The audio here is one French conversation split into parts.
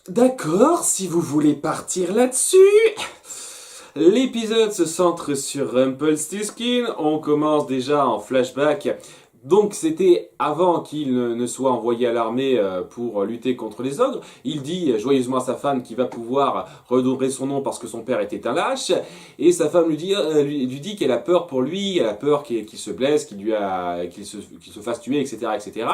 D'accord, si vous voulez partir là-dessus. L'épisode se centre sur Rumpelstiltskin. On commence déjà en flashback. Donc c'était avant qu'il ne soit envoyé à l'armée pour lutter contre les ogres. Il dit joyeusement à sa femme qu'il va pouvoir redorer son nom parce que son père était un lâche. Et sa femme lui dit qu'elle a peur pour lui, elle a peur qu'il se blesse, qu'il se fasse tuer, etc., etc.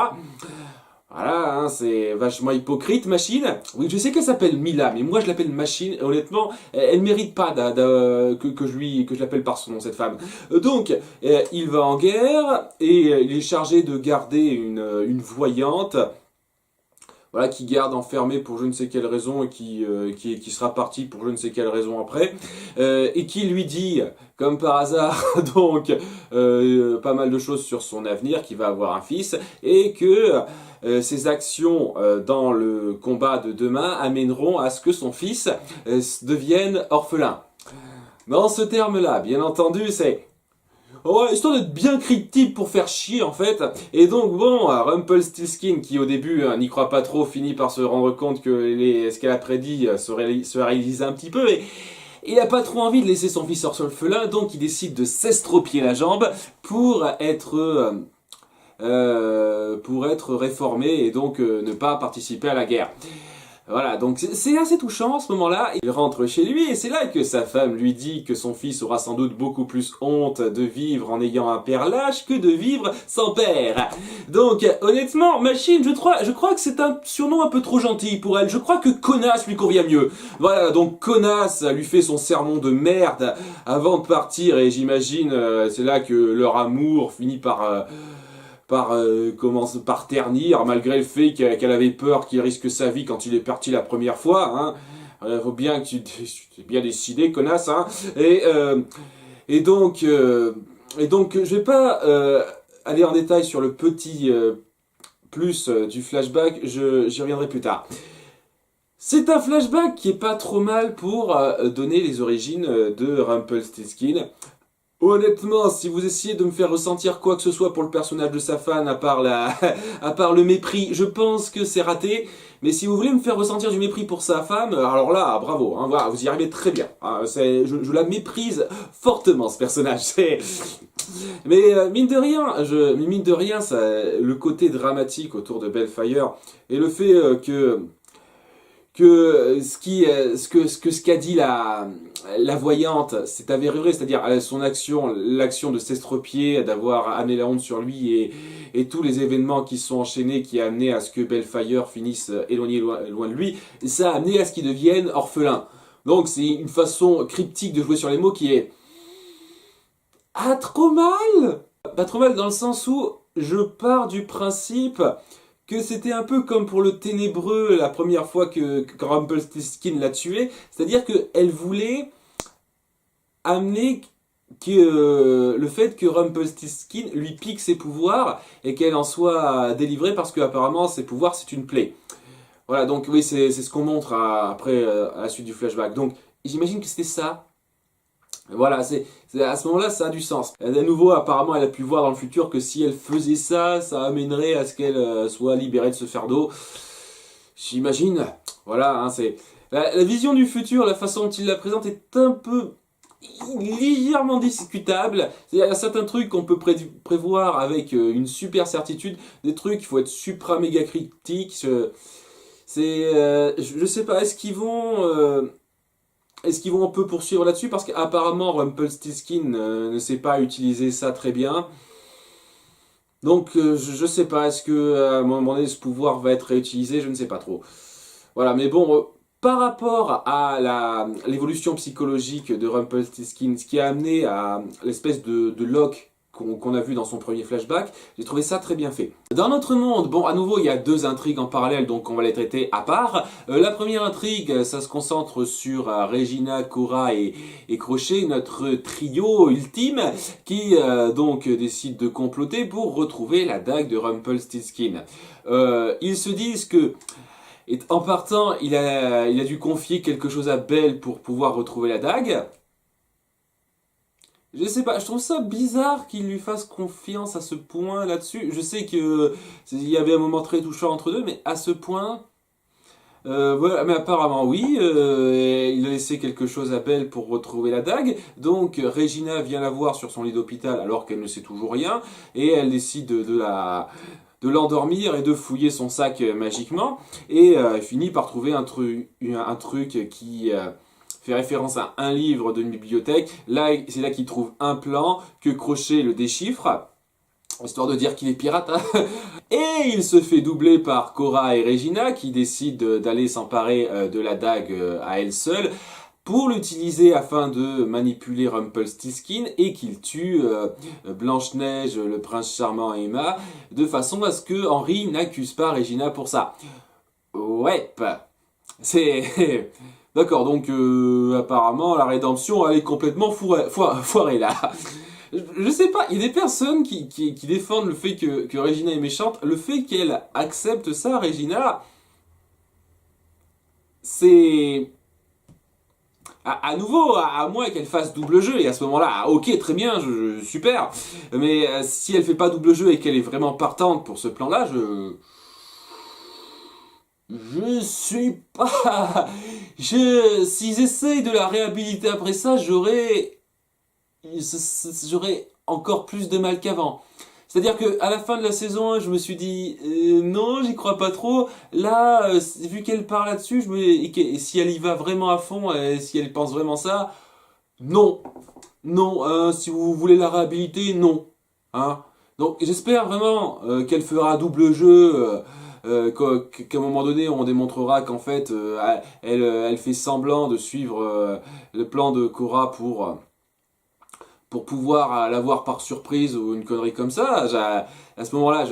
Voilà, hein, c'est vachement hypocrite, Machine. Oui, je sais qu'elle s'appelle Mila, mais moi je l'appelle Machine. Et honnêtement, elle mérite pas que je l'appelle par son nom, cette femme. Donc, il va en guerre et il est chargé de garder une voyante. Voilà, qui garde enfermé pour je ne sais quelle raison et qui sera parti pour je ne sais quelle raison après, et qui lui dit, comme par hasard, donc pas mal de choses sur son avenir, qu'il va avoir un fils, et que ses actions dans le combat de demain amèneront à ce que son fils devienne orphelin. Dans ce terme-là, bien entendu, c'est ouais, histoire d'être bien cryptique pour faire chier en fait. Et donc bon, Rumpelstiltskin qui au début n'y croit pas trop, finit par se rendre compte que ce qu'elle a prédit se réalise un petit peu. Et il a pas trop envie de laisser son fils orphelin, donc il décide de s'estropier la jambe pour être réformé et donc ne pas participer à la guerre. Voilà, donc c'est assez touchant à ce moment-là. Il rentre chez lui et c'est là que sa femme lui dit que son fils aura sans doute beaucoup plus honte de vivre en ayant un père lâche que de vivre sans père. Donc honnêtement, Machine, je crois que c'est un surnom un peu trop gentil pour elle. Je crois que connasse lui convient mieux. Voilà, donc connasse lui fait son sermon de merde avant de partir et j'imagine c'est là que leur amour finit par ternir, malgré le fait qu'elle avait peur qu'il risque sa vie quand il est parti la première fois. Hein. Faut bien que tu t'es bien décidé, connasse. Hein. Et donc, je vais pas aller en détail sur le petit plus du flashback. J'y reviendrai plus tard. C'est un flashback qui est pas trop mal pour donner les origines de Rumpelstiltskin. Honnêtement, si vous essayez de me faire ressentir quoi que ce soit pour le personnage de sa fan, à part le mépris, je pense que c'est raté. Mais si vous voulez me faire ressentir du mépris pour sa femme, alors là, bravo, hein, voilà, vous y arrivez très bien. Hein, je la méprise fortement, ce personnage. Mais mine de rien, le côté dramatique autour de Bellfire et le fait que ce qu'a dit la voyante s'est avéré vrai, c'est-à-dire l'action de s'estropier, d'avoir amené la honte sur lui et tous les événements qui se sont enchaînés qui a amené à ce que Bellfire finisse éloigné loin de lui, ça a amené à ce qu'il devienne orphelin. Donc c'est une façon cryptique de jouer sur les mots qui est trop mal. Pas trop mal dans le sens où je pars du principe que c'était un peu comme pour le ténébreux la première fois que Rumpelstiltskin l'a tué, c'est-à-dire qu'elle voulait amener le fait que Rumpelstiltskin lui pique ses pouvoirs et qu'elle en soit délivrée parce qu'apparemment ses pouvoirs c'est une plaie. Voilà, donc oui, c'est ce qu'on montre après à la suite du flashback. Donc j'imagine que c'était ça. Voilà, à ce moment-là, ça a du sens. À nouveau, apparemment, elle a pu voir dans le futur que si elle faisait ça, ça amènerait à ce qu'elle soit libérée de ce fardeau. J'imagine. Voilà, hein, c'est la vision du futur, la façon dont il la présente est un peu légèrement discutable. Il y a certains trucs qu'on peut prévoir avec une super certitude, des trucs il faut être supra méga critique. Je sais pas, est-ce qu'ils vont un peu poursuivre là-dessus? Parce qu'apparemment Rumpelstiltskin ne sait pas utiliser ça très bien. Donc je sais pas, est-ce que à un moment donné ce pouvoir va être réutilisé? Je ne sais pas trop. Voilà, mais bon, par rapport à l'évolution psychologique de Rumpelstiltskin, ce qui a amené à l'espèce de lock qu'on a vu dans son premier flashback, j'ai trouvé ça très bien fait. Dans notre monde, bon, à nouveau, il y a deux intrigues en parallèle, donc on va les traiter à part. La première intrigue, ça se concentre sur Regina, Cora et Crochet, notre trio ultime, qui donc décide de comploter pour retrouver la dague de Rumpelstiltskin. Ils se disent que et en partant, il a dû confier quelque chose à Belle pour pouvoir retrouver la dague. Je sais pas, je trouve ça bizarre qu'il lui fasse confiance à ce point là-dessus. Je sais que il y avait un moment très touchant entre deux, mais à ce point, Voilà, mais apparemment oui, il a laissé quelque chose à Belle pour retrouver la dague, donc Regina vient la voir sur son lit d'hôpital alors qu'elle ne sait toujours rien, et elle décide de l'endormir et de fouiller son sac magiquement, et elle finit par trouver un truc qui fait référence à un livre d'une bibliothèque. Là, c'est là qu'il trouve un plan que Crochet le déchiffre, histoire de dire qu'il est pirate. Hein. Et il se fait doubler par Cora et Regina qui décident d'aller s'emparer de la dague à elle seule pour l'utiliser afin de manipuler Rumpelstiltskin et qu'il tue Blanche-Neige, le prince charmant et Emma, de façon à ce que Henri n'accuse pas Regina pour ça. Ouais, c'est... D'accord, donc apparemment la rédemption elle est complètement foirée là. Je sais pas, il y a des personnes qui défendent le fait que Regina est méchante. Le fait qu'elle accepte ça, Regina, c'est... À nouveau, à moins qu'elle fasse double jeu, et à ce moment-là, ok, très bien, super. Mais si elle fait pas double jeu et qu'elle est vraiment partante pour ce plan-là, je suis pas... S'ils essayent de la réhabiliter après ça, j'aurais encore plus de mal qu'avant. C'est-à-dire que à la fin de la saison 1, je me suis dit non, j'y crois pas trop. Là, vu qu'elle parle là-dessus, et si elle y va vraiment à fond, si elle pense vraiment ça, non, non. Si vous voulez la réhabiliter, non. Hein. Donc j'espère vraiment qu'elle fera double jeu. Qu'à un moment donné, on démontrera qu'en fait, elle fait semblant de suivre le plan de Cora pour pouvoir l'avoir par surprise ou une connerie comme ça, à ce moment-là,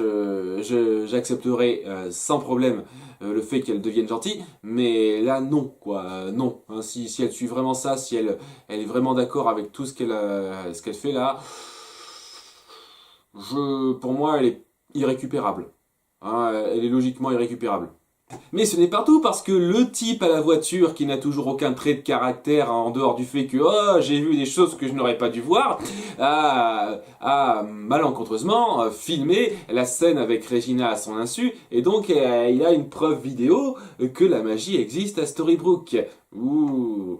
j'accepterai sans problème le fait qu'elle devienne gentille, mais là, non, quoi, non. Hein, si elle suit vraiment ça, si elle est vraiment d'accord avec tout ce qu'elle fait là, pour moi, elle est irrécupérable. Hein, elle est logiquement irrécupérable. Mais ce n'est pas tout parce que le type à la voiture qui n'a toujours aucun trait de caractère en dehors du fait que oh, j'ai vu des choses que je n'aurais pas dû voir a malencontreusement filmé la scène avec Regina à son insu et donc il a une preuve vidéo que la magie existe à Storybrooke. Ouh.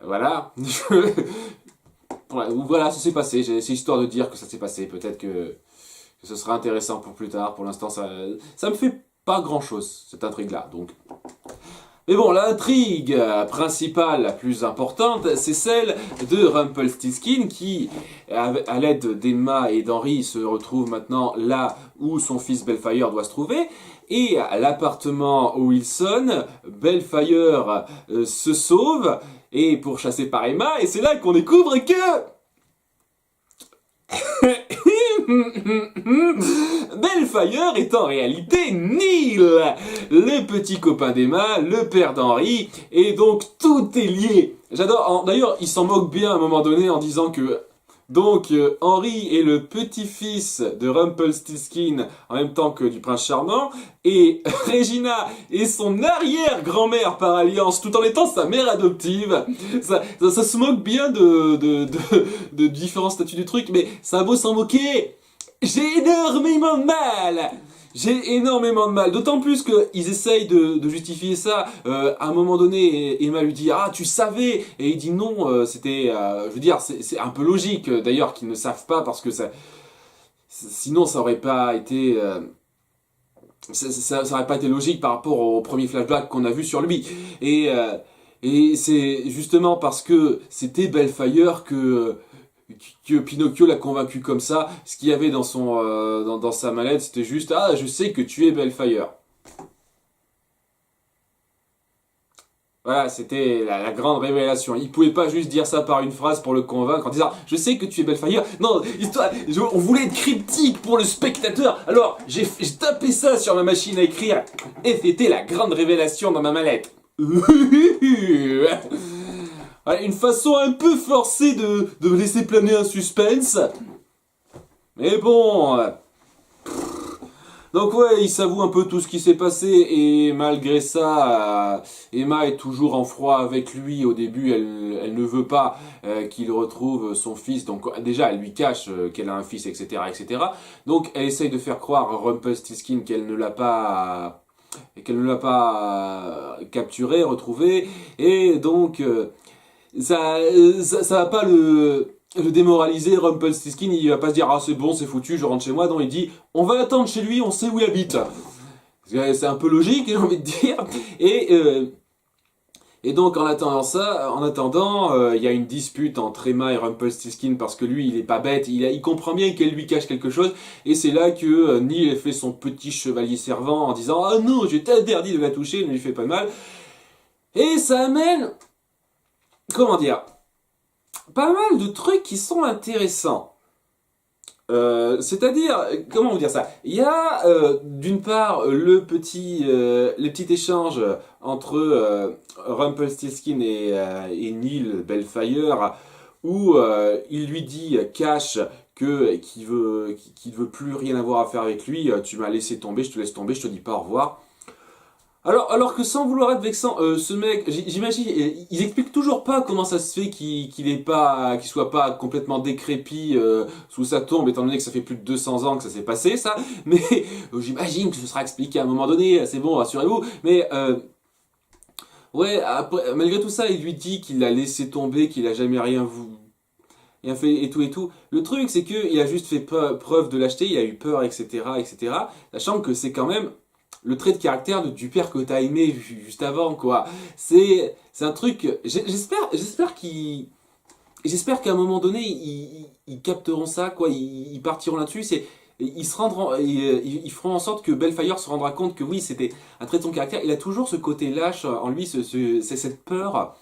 Voilà. Voilà, ça s'est passé. C'est histoire de dire que ça s'est passé. Peut-être que ce sera intéressant pour plus tard. Pour l'instant, ça me fait pas grand-chose, cette intrigue-là. Donc. Mais bon, l'intrigue principale, la plus importante, c'est celle de Rumpelstiltskin qui, à l'aide d'Emma et d'Henri, se retrouve maintenant là où son fils Bellfire doit se trouver. Et à l'appartement Wilson, Bellfire se sauve et pourchassé par Emma. Et c'est là qu'on découvre que... Bellfire est en réalité Neil, le petit copain d'Emma, le père d'Henri, et donc tout est lié. J'adore, d'ailleurs il s'en moque bien à un moment donné en disant que donc Henri est le petit-fils de Rumpelstiltskin en même temps que du prince charmant, et Regina est son arrière-grand-mère par alliance tout en étant sa mère adoptive. Ça se moque bien de différents statuts du truc, mais ça a beau s'en moquer, j'ai énormément de mal. J'ai énormément de mal, d'autant plus qu'ils essayent de justifier ça. À un moment donné, Emma lui dit ah tu savais, et il dit non. C'était, je veux dire, c'est un peu logique d'ailleurs qu'ils ne savent pas parce que sinon ça aurait pas été, ça aurait pas été logique par rapport au premier flashback qu'on a vu sur lui. Et c'est justement parce que c'était Bellfire que Pinocchio l'a convaincu comme ça. Ce qu'il y avait dans dans sa mallette, c'était juste ah je sais que tu es Bellfire. Voilà, c'était la grande révélation. Il pouvait pas juste dire ça par une phrase pour le convaincre en disant je sais que tu es Bellfire. Non, on voulait être cryptique pour le spectateur. Alors j'ai tapé ça sur ma machine à écrire et c'était la grande révélation dans ma mallette. Une façon un peu forcée de laisser planer un suspense. Mais bon... Donc ouais, il s'avoue un peu tout ce qui s'est passé et malgré ça, Emma est toujours en froid avec lui. Au début, elle ne veut pas qu'il retrouve son fils. Donc déjà, elle lui cache qu'elle a un fils, etc., etc. Donc elle essaye de faire croire à Rumpelstiltskin qu'elle ne l'a pas et qu'elle ne l'a pas capturé, retrouvé, et donc ça va pas le démoraliser. Rumpelstiltskin, il va pas se dire ah c'est bon, c'est foutu, je rentre chez moi. Non, il dit on va l'attendre chez lui, on sait où il habite. C'est un peu logique, j'ai envie de dire. Et donc en attendant ça, il y a une dispute entre Emma et Rumpelstiltskin parce que lui il est pas bête, il comprend bien qu'elle lui cache quelque chose, et c'est là que Neil fait son petit chevalier servant en disant ah non, je t'interdis de la toucher, ne lui fais pas de mal. Et ça amène, comment dire, pas mal de trucs qui sont intéressants. C'est-à-dire, comment vous dire ça? Il y a d'une part les petits échanges entre Rumpelstiltskin et Neil Bellfire, où il lui dit cache qu'il veut plus rien avoir à faire avec lui. Tu m'as laissé tomber, je te laisse tomber, je te dis pas au revoir. Alors que sans vouloir être vexant, ce mec, j'imagine, ils expliquent toujours pas comment ça se fait qu'il soit pas complètement décrépit sous sa tombe, étant donné que ça fait plus de 200 ans que ça s'est passé, ça. Mais j'imagine que ce sera expliqué à un moment donné. C'est bon, rassurez-vous. Mais ouais, après, malgré tout ça, il lui dit qu'il l'a laissé tomber, qu'il a jamais rien fait et tout et tout. Le truc, c'est que il a juste fait preuve de lâcheté, il a eu peur, etc., etc. Sachant que c'est quand même le trait de caractère du père que t'as aimé juste avant, quoi. C'est un truc. J'espère qu'à un moment donné, ils capteront ça, quoi. Ils partiront là-dessus. Ils feront en sorte que Bellfire se rendra compte que oui, c'était un trait de son caractère. Il a toujours ce côté lâche en lui, c'est cette peur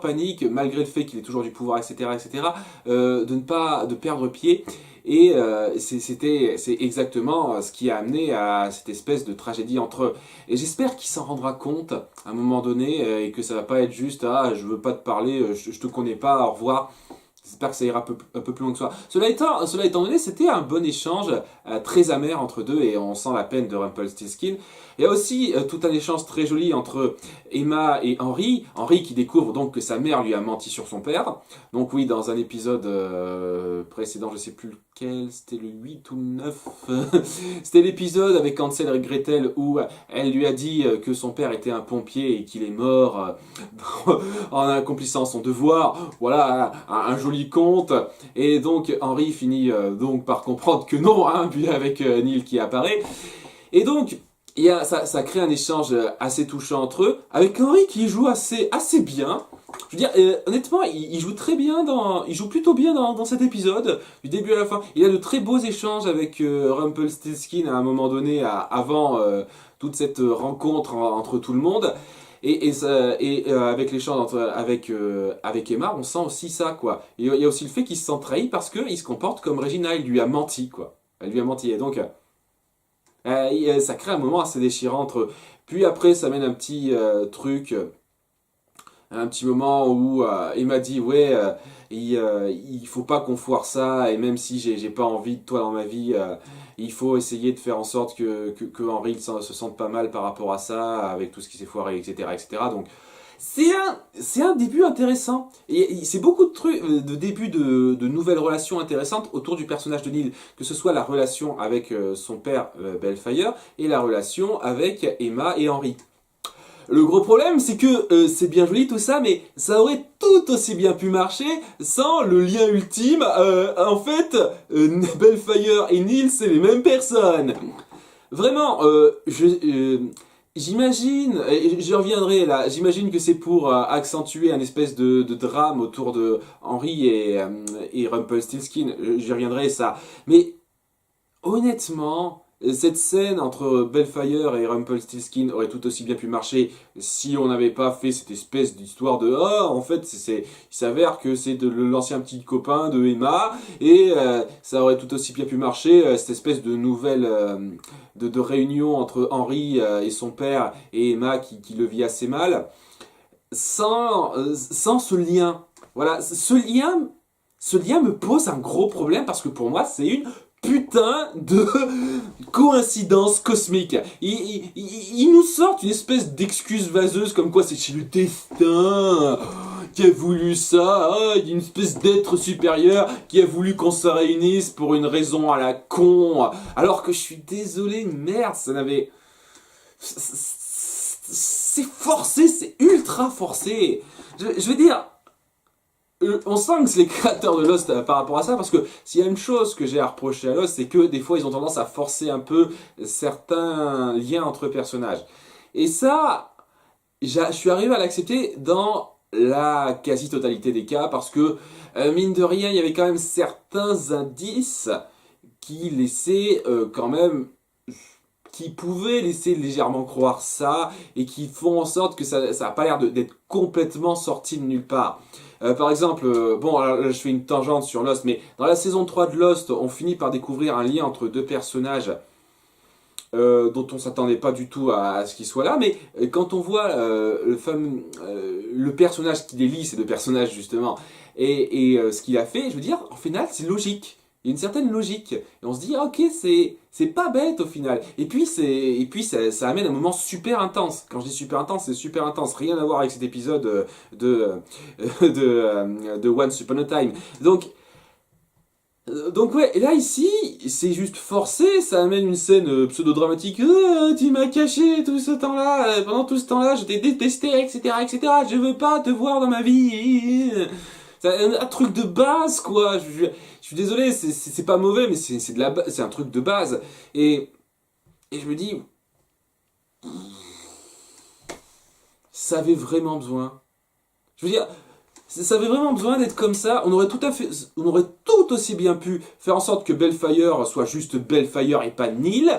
panique, malgré le fait qu'il ait toujours du pouvoir, etc., etc., de perdre pied. Et c'est exactement ce qui a amené à cette espèce de tragédie entre eux. Et j'espère qu'il s'en rendra compte à un moment donné et que ça va pas être juste ah je veux pas te parler, je te connais pas, au revoir. J'espère que ça ira un peu plus loin que ça. Cela étant donné, c'était un bon échange très amer entre deux et on sent la peine de Rumpelstiltskin. Il y a aussi tout un échange très joli entre Emma et Henry. Henry qui découvre donc que sa mère lui a menti sur son père. Donc oui, dans un épisode précédent, je sais plus lequel, c'était le 8 ou le 9. C'était l'épisode avec Hansel et Gretel où elle lui a dit que son père était un pompier et qu'il est mort en accomplissant son devoir. Voilà, un joli conte. Et donc Henry finit donc par comprendre que non, hein, puis avec Neil qui apparaît. Et donc ça crée un échange assez touchant entre eux, avec Henry qui joue assez bien. Je veux dire, honnêtement, il joue très bien il joue plutôt bien dans cet épisode, du début à la fin. Il a de très beaux échanges avec Rumpelstiltskin à un moment donné, avant toute cette rencontre entre tout le monde. Avec l'échange avec Emma, on sent aussi ça, quoi. Et il y a aussi le fait qu'il se sent trahi parce qu'il se comporte comme Regina, il lui a menti, quoi. Elle lui a menti, et donc ça crée un moment assez déchirant entre eux. Puis après, ça mène un petit truc, un petit moment où Emma dit ouais, il faut pas qu'on foire ça, et même si j'ai pas envie de toi dans ma vie, il faut essayer de faire en sorte que Henry se sente pas mal par rapport à ça, avec tout ce qui s'est foiré, etc., etc. Donc c'est un début intéressant. Et c'est beaucoup de trucs, de débuts de nouvelles relations intéressantes autour du personnage de Neil. Que ce soit la relation avec son père Bellfire et la relation avec Emma et Henry. Le gros problème, c'est que c'est bien joli tout ça, mais ça aurait tout aussi bien pu marcher sans le lien ultime. En fait, Bellfire et Neil, c'est les mêmes personnes. Vraiment, j'imagine, et je reviendrai là, j'imagine que c'est pour accentuer un espèce de drame autour de Henry et Rumpelstiltskin, j'y reviendrai ça. Mais honnêtement, cette scène entre Bellfire et Rumpelstiltskin aurait tout aussi bien pu marcher si on n'avait pas fait cette espèce d'histoire de ah en fait il s'avère que c'est l'ancien petit copain de Emma et ça aurait tout aussi bien pu marcher cette espèce de nouvelle de réunion entre Henry et son père et Emma qui le vit assez mal sans ce lien. Voilà, ce lien me pose un gros problème parce que pour moi c'est une putain de coïncidence cosmique. Ils nous sortent une espèce d'excuse vaseuse comme quoi c'est chez le destin. qui a voulu ça, ah, une espèce d'être supérieur qui a voulu qu'on se réunisse pour une raison à la con, alors que je suis désolé, merde, ça n'avait... C'est forcé, c'est ultra forcé. Je veux dire, on sent que c'est les créateurs de Lost par rapport à ça, parce que s'il y a une chose que j'ai à reprocher à Lost, c'est que des fois ils ont tendance à forcer un peu certains liens entre personnages. Et ça, je suis arrivé à l'accepter dans la quasi-totalité des cas, parce que, mine de rien, il y avait quand même certains indices qui laissaient quand même... qui pouvaient laisser légèrement croire ça, et qui font en sorte que ça n'a pas l'air d'être complètement sorti de nulle part. Par exemple, bon, alors là, je fais une tangente sur Lost, mais dans la saison 3 de Lost, on finit par découvrir un lien entre deux personnages dont on s'attendait pas du tout à ce qu'ils soient là, mais quand on voit le personnage qui délie ces deux personnages justement, et ce qu'il a fait, je veux dire, en final, c'est logique. Il y a une certaine logique. Et on se dit, ah, ok, c'est pas bête au final. Et puis, ça amène un moment super intense. Quand je dis super intense, c'est super intense. Rien à voir avec cet épisode de Once Upon a Time. Donc ouais, et là ici, c'est juste forcé, ça amène une scène pseudo-dramatique. Tu m'as caché tout ce temps-là, pendant tout ce temps-là, je t'ai détesté, etc., etc. Je veux pas te voir dans ma vie. C'est un truc de base, quoi. Je suis désolé, c'est pas mauvais, mais c'est un truc de base. Et je me dis, ça avait vraiment besoin. Je veux dire, ça avait vraiment besoin d'être comme ça. On aurait tout aussi bien pu faire en sorte que Bellfire soit juste Bellfire et pas Neil.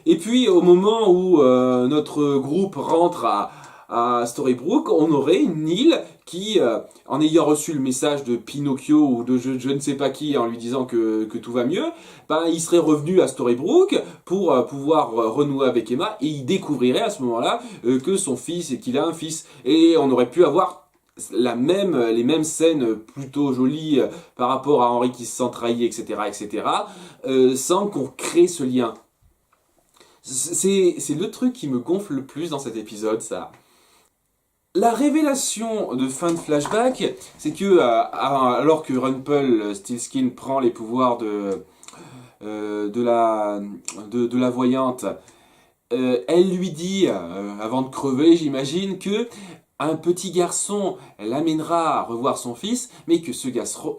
Et puis, au moment où notre groupe rentre à Storybrooke, on aurait Neil qui, en ayant reçu le message de Pinocchio ou de je ne sais pas qui, en lui disant que tout va mieux, ben, il serait revenu à Storybrooke pour pouvoir renouer avec Emma, et il découvrirait à ce moment-là que son fils, et qu'il a un fils. Et on aurait pu avoir les mêmes scènes plutôt jolies par rapport à Henry qui se sent trahi, etc., etc., sans qu'on crée ce lien. C'est le truc qui me gonfle le plus dans cet épisode, ça. La révélation de fin de flashback, c'est que alors que Rumpelstiltskin prend les pouvoirs de la voyante, elle lui dit, avant de crever, j'imagine, que un petit garçon l'amènera à revoir son fils, mais que ce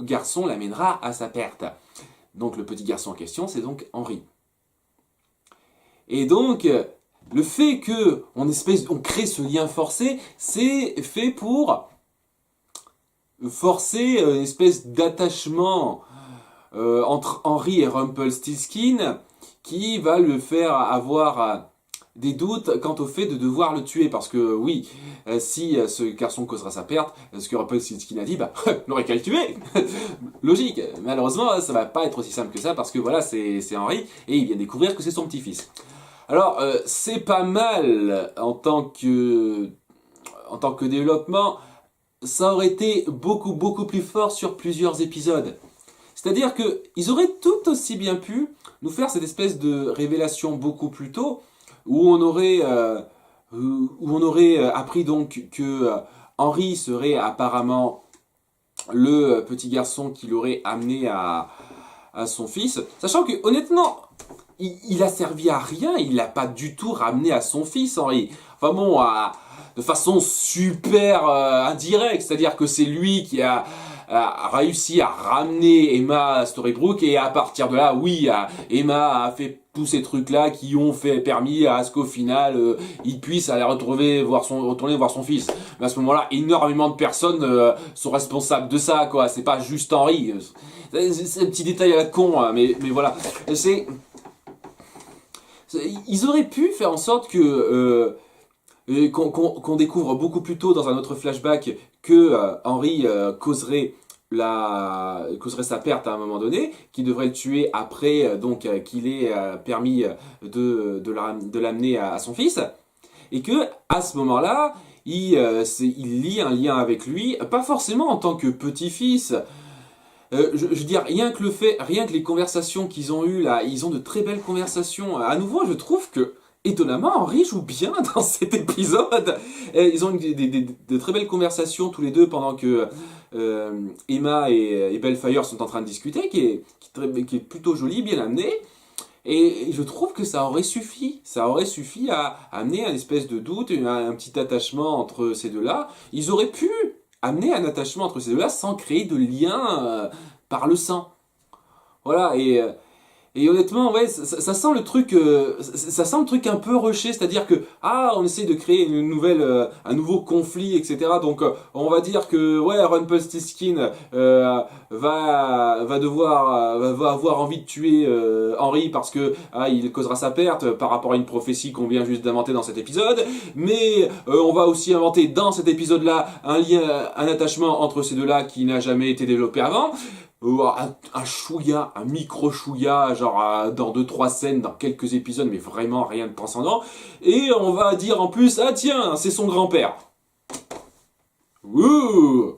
garçon l'amènera à sa perte. Donc le petit garçon en question, c'est donc Henry. Et donc, le fait que on crée ce lien forcé, c'est fait pour forcer une espèce d'attachement entre Henry et Rumpelstiltskin qui va le faire avoir des doutes quant au fait de devoir le tuer. Parce que oui, si ce garçon causera sa perte, ce que Rumpelstiltskin a dit, bah, il n'aurait qu'à le tuer. Logique. Malheureusement, ça va pas être aussi simple que ça, parce que voilà, c'est Henry, et il vient découvrir que c'est son petit-fils. Alors, c'est pas mal en tant que développement, ça aurait été beaucoup plus fort sur plusieurs épisodes. C'est-à-dire que ils auraient tout aussi bien pu nous faire cette espèce de révélation beaucoup plus tôt, où on aurait appris donc que Henry serait apparemment le petit garçon qui l'aurait amené à son fils, sachant que honnêtement, il a servi à rien, il l'a pas du tout ramené à son fils, Henry. Enfin bon, de façon super indirecte, c'est-à-dire que c'est lui qui a réussi à ramener Emma à Storybrooke, et à partir de là, oui, Emma a fait tous ces trucs-là qui ont permis à ce qu'au final, il puisse aller retourner voir son fils. Mais à ce moment-là, énormément de personnes sont responsables de ça, quoi. C'est pas juste Henry. C'est un petit détail à la con, hein, mais voilà. Ils auraient pu faire en sorte que qu'on découvre beaucoup plus tôt dans un autre flashback que Henry causerait sa perte à un moment donné, qui devrait le tuer après qu'il ait permis de l'amener à son fils, et que à ce moment-là il lie un lien avec lui, pas forcément en tant que petit-fils. Je veux dire, rien que les conversations qu'ils ont eues là, ils ont de très belles conversations. À nouveau, je trouve que étonnamment, Henry joue bien dans cet épisode. Et ils ont de très belles conversations tous les deux pendant que Emma et Bellfire sont en train de discuter, qui est plutôt joli, bien amené. Et je trouve que ça aurait suffi. Ça aurait suffi à amener un espèce de doute, un petit attachement entre ces deux-là. Ils auraient pu amener un attachement entre ces deux-là sans créer de lien par le sang. Voilà, et honnêtement, ouais, ça sent le truc, ça sent le truc un peu rushé, c'est-à-dire que on essaie de créer un nouveau conflit, etc. Donc, on va dire que ouais, Rumpelstiltskin va avoir envie de tuer Henry parce que il causera sa perte par rapport à une prophétie qu'on vient juste d'inventer dans cet épisode. Mais on va aussi inventer dans cet épisode-là un lien, un attachement entre ces deux-là qui n'a jamais été développé avant. Un chouïa, un micro-chouïa, genre dans 2-3 scènes, dans quelques épisodes, mais vraiment rien de transcendant. Et on va dire en plus, tiens, c'est son grand-père. Ouh.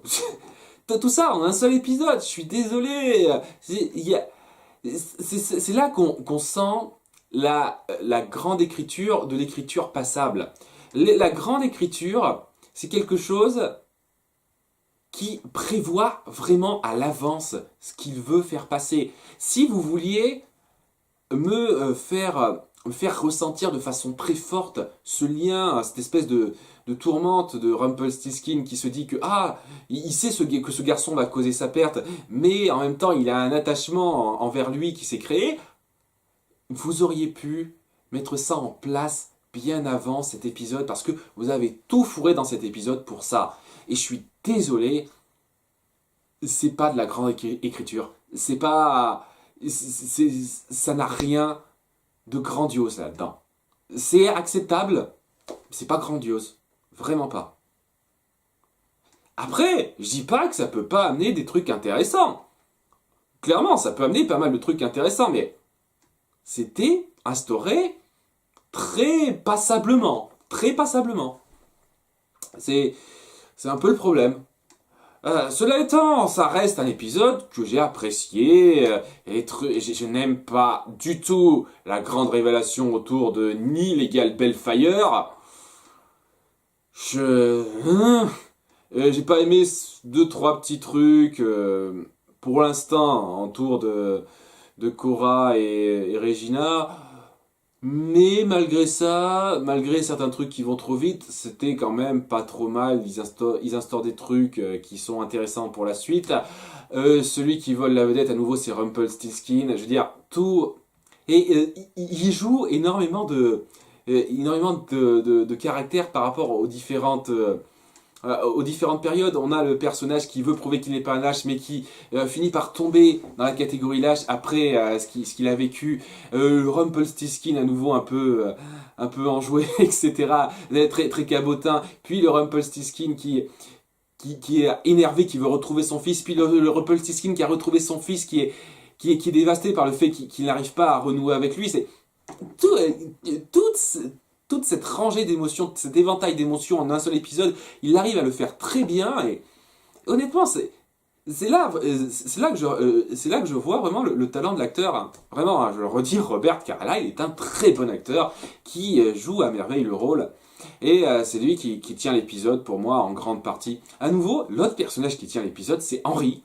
Tout ça en un seul épisode, je suis désolé. C'est là qu'on sent la grande écriture de l'écriture passable. La grande écriture, c'est quelque chose qui prévoit vraiment à l'avance ce qu'il veut faire passer. Si vous vouliez me faire ressentir de façon très forte ce lien, cette espèce de tourmente de Rumpelstiltskin qui se dit que il sait que ce garçon va causer sa perte, mais en même temps il a un attachement envers lui qui s'est créé, vous auriez pu mettre ça en place bien avant cet épisode parce que vous avez tout fourré dans cet épisode pour ça. Et je suis désolé, c'est pas de la grande écriture. C'est pas. Ça n'a rien de grandiose là-dedans. C'est acceptable, mais c'est pas grandiose. Vraiment pas. Après, je dis pas que ça peut pas amener des trucs intéressants. Clairement, ça peut amener pas mal de trucs intéressants, mais c'était instauré très passablement. Très passablement. C'est un peu le problème. Cela étant, ça reste un épisode que j'ai apprécié. Je n'aime pas du tout la grande révélation autour de Neil égale Bellfire. J'ai pas aimé 2-3 petits trucs pour l'instant autour de Cora et Regina. Mais malgré ça, malgré certains trucs qui vont trop vite, c'était quand même pas trop mal. Ils instaurent des trucs qui sont intéressants pour la suite. Celui qui vole la vedette à nouveau, c'est Rumpelstiltskin. Je veux dire, tout... Et il joue énormément de caractères par rapport aux différentes périodes. On a le personnage qui veut prouver qu'il n'est pas un lâche, mais qui finit par tomber dans la catégorie lâche après ce qu'il a vécu. Rumpelstiltskin à nouveau un peu enjoué, etc. Très, très cabotin. Puis le Rumpelstiltskin qui est énervé, qui veut retrouver son fils. Puis le Rumpelstiltskin qui a retrouvé son fils, qui est dévasté par le fait qu'il n'arrive pas à renouer avec lui. C'est toute cette rangée d'émotions, cet éventail d'émotions en un seul épisode, il arrive à le faire très bien et honnêtement, c'est là que je vois vraiment le talent de l'acteur. Vraiment, hein, je le redis, Robert Carlyle est un très bon acteur qui joue à merveille le rôle. Et c'est lui qui tient l'épisode pour moi en grande partie. À nouveau, l'autre personnage qui tient l'épisode, c'est Henry.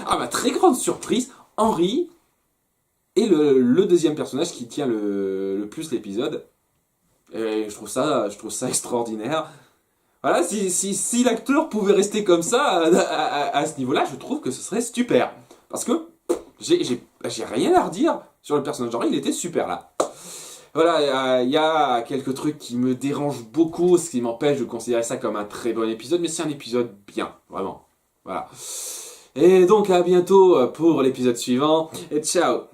À ma très grande surprise, Henry est le deuxième personnage qui tient le plus l'épisode. Et je trouve ça extraordinaire. Voilà, si l'acteur pouvait rester comme ça à ce niveau-là, je trouve que ce serait super. Parce que j'ai rien à redire sur le personnage d'Henry, il était super là. Voilà, il y a quelques trucs qui me dérangent beaucoup, ce qui m'empêche de considérer ça comme un très bon épisode, mais c'est un épisode bien, vraiment. Voilà. Et donc à bientôt pour l'épisode suivant, et ciao!